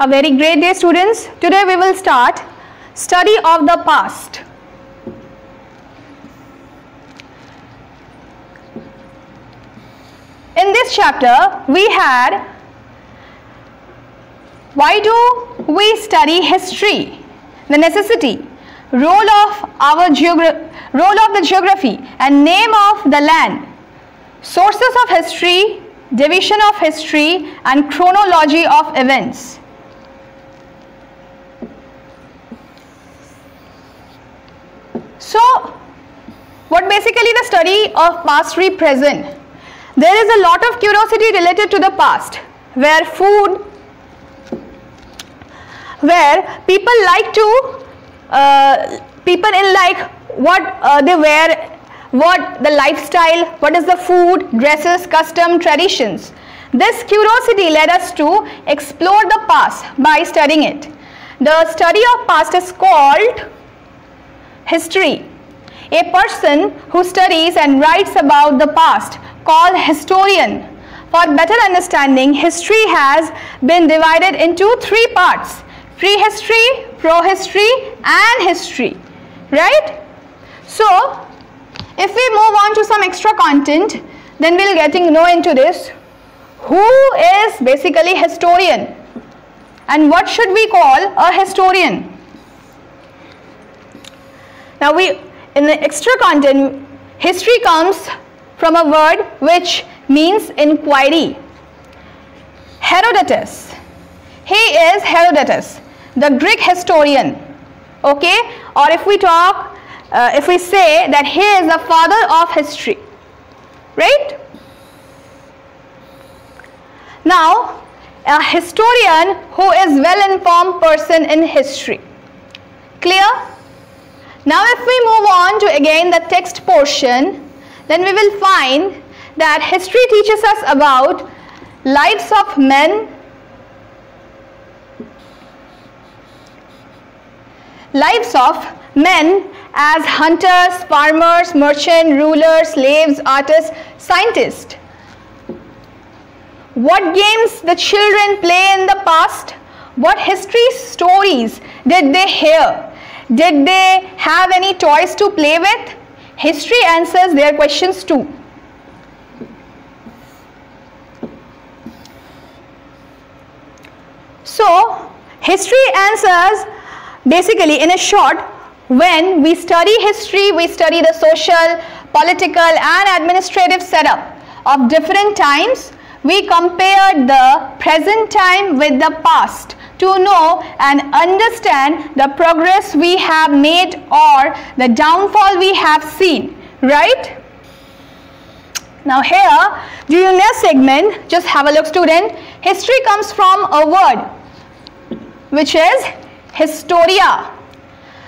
A very great day, students. Today we will start study of the past. In this chapter we had why do we study history, the necessity, role of the geography and name of the land, sources of history, division of history and chronology of events. So what basically the study of past represent? There is a lot of curiosity related to the past, where people like to people in like what they wear, what the lifestyle, what is the food, dresses, custom, traditions. This curiosity led us to explore the past by studying it. The study of past is called history. A person who studies and writes about the past called historian. For better understanding, history has been divided into three parts: prehistory, prohistory and history, right? So if we move on to some extra content, then we'll know into this. Who is basically historian and what should we call a historian? Now in the extra content, history comes from a word which means inquiry. Herodotus. He is Herodotus, the Greek historian. Okay? Or if we talk, if we say that he is the father of history. Right? Now, a historian who is well-informed person in history. Clear? Now if we move on to again the text portion, then we will find that history teaches us about lives of men, as hunters, farmers, merchants, rulers, slaves, artists, scientists. What games the children play in the past? What history stories did they hear? Did they have any toys to play with? History answers their questions too. So, history answers basically in a short, when we study history, we study the social, political and administrative setup of different times. We compare the present time with the past to know and understand the progress we have made or the downfall we have seen, right? Now here, during this segment, just have a look, student. History comes from a word which is historia,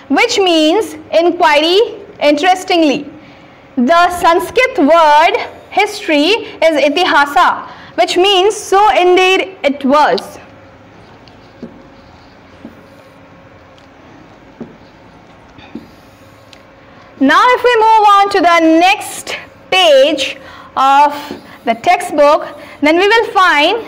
which means inquiry, interestingly. The Sanskrit word history is itihasa, which means so indeed it was. Now if we move on to the next page of the textbook, then we will find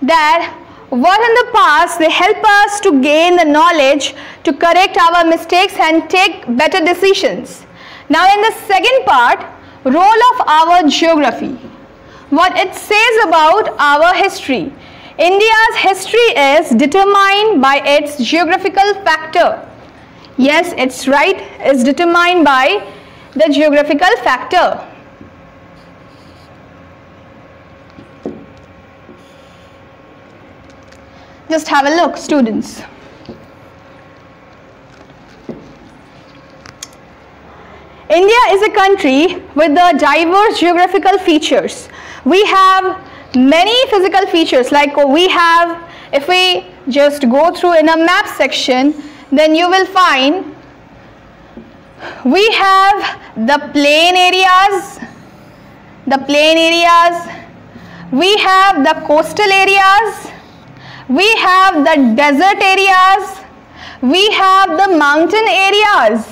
that what in the past they help us to gain the knowledge to correct our mistakes and take better decisions. Now in the second part, role of our geography, what it says about our history. India's history is determined by its geographical factor. Yes, it's right, it's determined by the geographical factor. Just have a look, students. India is a country with the diverse geographical features. We have many physical features, like we have, if we just go through in a map section, then you will find we have the plain areas, we have the coastal areas, we have the desert areas, we have the mountain areas,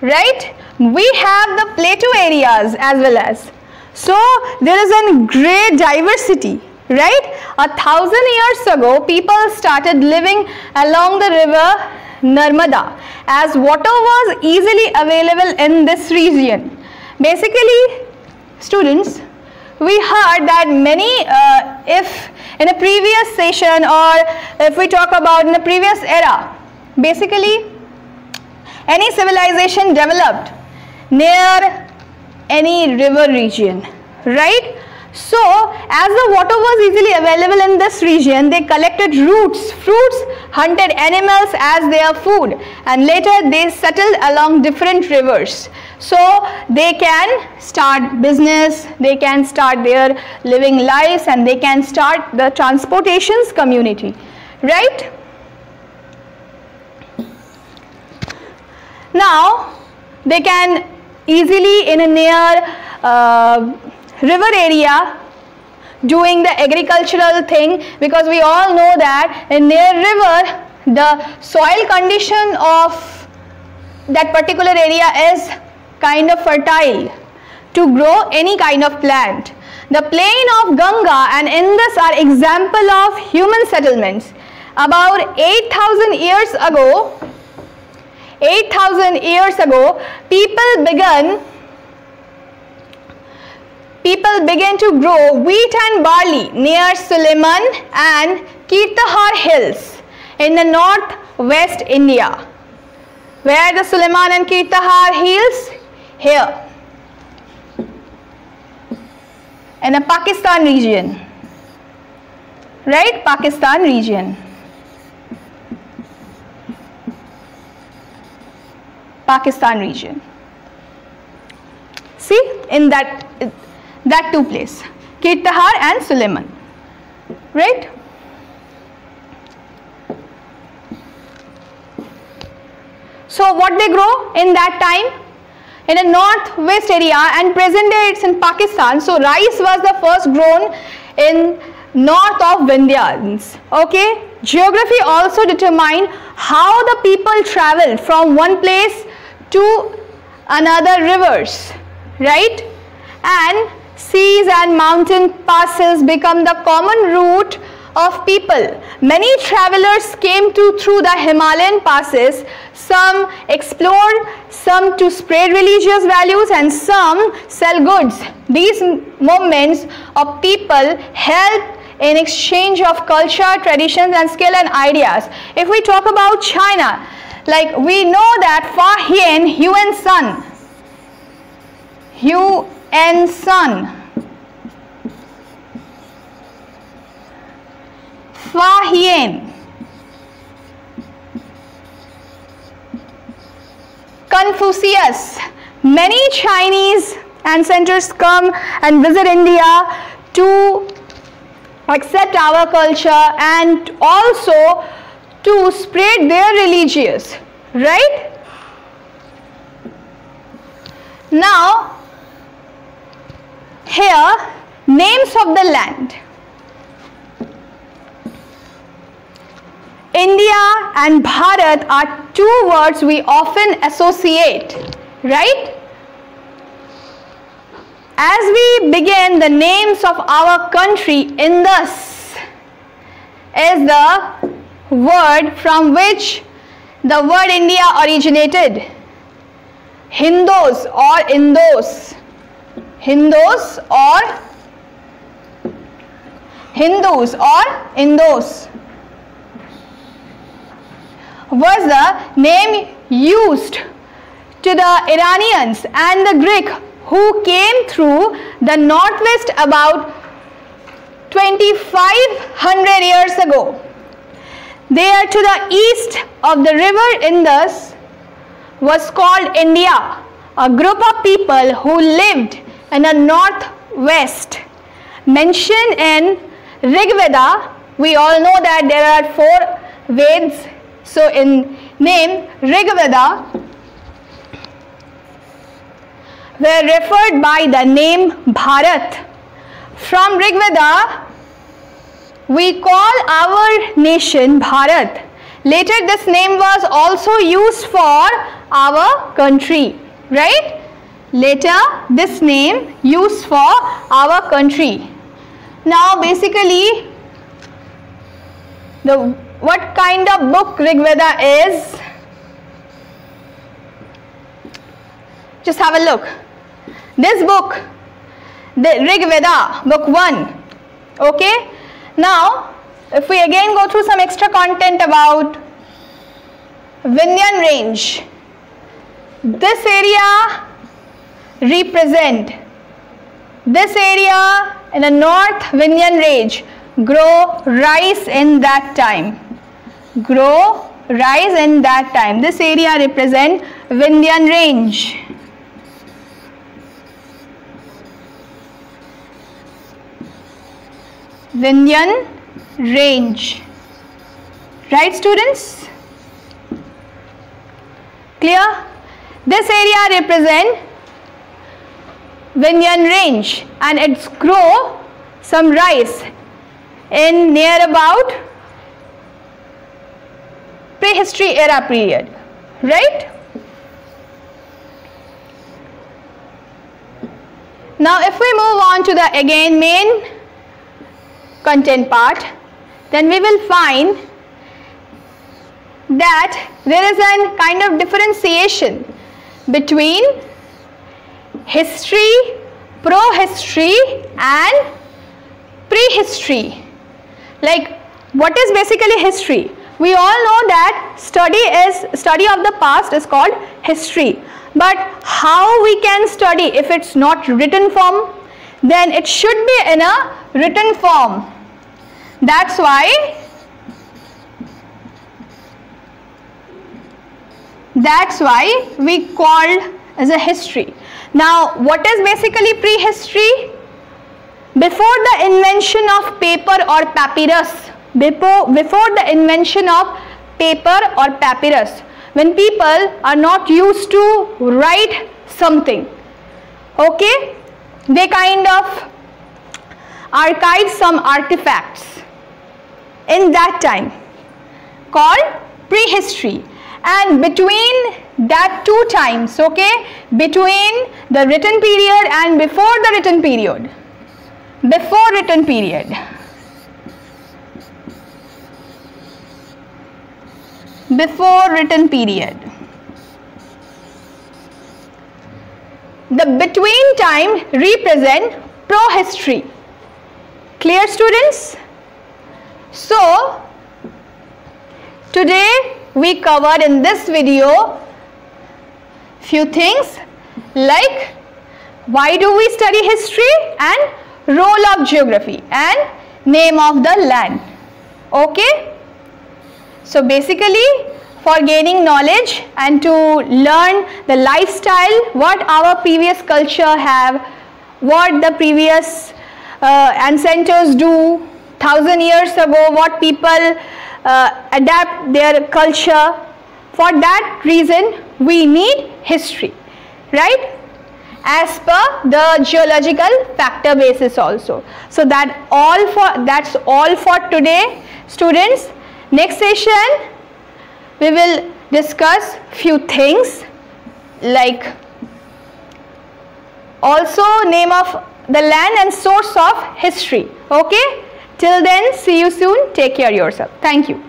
right? We have the plateau areas as well as. So there is a great diversity right? 1,000 years ago, people started living along the river Narmada, as water was easily available in this region. Basically, students, we heard that many, if in a previous session or if we talk about in the previous era, basically any civilization developed near any river region, right? So, as the water was easily available in this region, they collected roots, fruits, hunted animals as their food, and later they settled along different rivers. So, they can start business, they can start their living lives, and they can start the transportations community, right? Now, they can easily in a near river area doing the agricultural thing, because we all know that in near river the soil condition of that particular area is kind of fertile to grow any kind of plant. The plain of Ganga and Indus are example of human settlements. About 8,000 years ago, people began to grow wheat and barley near Suleiman and Kirtihar hills in the northwest India. Where are the Suleiman and Kirtihar hills? Here, in the Pakistan region, right? Pakistan region. Pakistan region. See, in that two place, Kirtihar and Suleiman, right? So what they grow in that time? In a northwest area, and present day it's in Pakistan. So rice was the first grown in north of Vindhyas. Okay. Geography also determined how the people traveled from one place to another rivers, right? And seas and mountain passes become the common route of people. Many travelers came through the Himalayan passes. Some explored, some to spread religious values, and some sell goods. These movements of people helped in exchange of culture, traditions, and skill and ideas. If we talk about China, like we know that Fa Hien, Yuan Sun, Fa Hien, Confucius. Many Chinese ancestors come and visit India to accept our culture and also to spread their religious, right? Now, here, names of the land. India and Bharat are two words we often associate, right? As we begin, the names of our country, Indus is the word from which the word India originated. Hindus or Indos, Hindus or Indos was the name used to the Iranians and the Greek who came through the northwest about 2,500 years ago. There to the east of the river Indus was called India, a group of people who lived in the northwest. Mentioned in Rig Veda, we all know that there are 4 Vedas. So in name Rig Veda were referred by the name Bharat. From Rig Veda, we call our nation Bharat. Later this name was also used for our country, right? Later this name used for our country. Now basically, what kind of book Rig Veda is? Just have a look. This book, the Rig Veda, book 1. Okay. Now, if we again go through some extra content about Vindhyan range, this area represent this area in the North Vindhyan range grow rice in that time. Grow rice in that time. This area represent Vindhyan range. Vindhyan range. Right, students? Clear? This area represent Vindhyan range and it's grow some rice in near about prehistory era period, right? Now if we move on to the again main content part, then we will find that there is a kind of differentiation between history, pro-history and prehistory. Like, what is basically history? We all know that study of the past is called history. But how we can study if it's not written form? Then it should be in a written form. That's why we called as a history. Now, what is basically prehistory? Before the invention of paper or papyrus, before the invention of paper or papyrus, when people are not used to write something, okay, they kind of archive some artifacts in that time called prehistory. And between that two times, okay, between the written period and before the written period, before written period, before written period, the between time represent pro-history. Clear, students? So today we covered in this video few things like why do we study history and role of geography and name of the land. Okay, so basically for gaining knowledge and to learn the lifestyle, what our previous culture have, what the previous ancestors do 1000 years ago, what people adapt their culture. For that reason we need history, right, as per the geological factor basis also. So that's all for today, students. Next session we will discuss few things like also name of the land and source of history. Okay, till then, see you soon. Take care of yourself. Thank you.